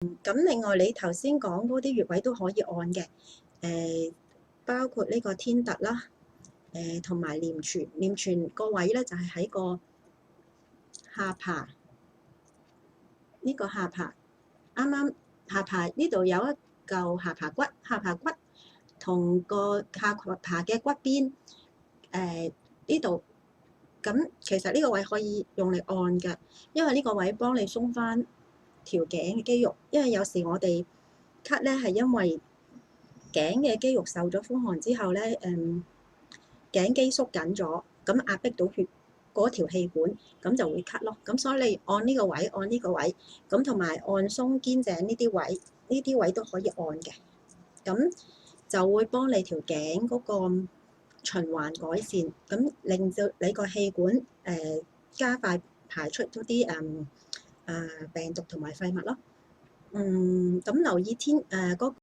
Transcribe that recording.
咁另外你頭先講嗰啲穴位都可以按嘅，包括呢個天突啦，同埋廉泉。廉泉個位咧就係喺個下巴，呢個下巴啱啱下巴呢度有一嚿下巴骨，下巴骨同個下巴嘅骨邊，呢度。咁其實呢個位可以用嚟按㗎，因為呢個位幫你鬆翻條頸嘅肌肉。因為有時我哋咳咧係因為頸嘅肌肉受咗風寒之後咧，頸肌縮緊咗，咁壓迫到血嗰條氣管，咁就會咳咯。咁所以你按呢個位，按呢個位，咁同埋按鬆肩頸呢啲位，呢啲位都可以按嘅。咁就會幫你條頸嗰個循環改善，咁令到你個氣管加快排出嗰啲病毒同埋廢物咯。咁留意嗰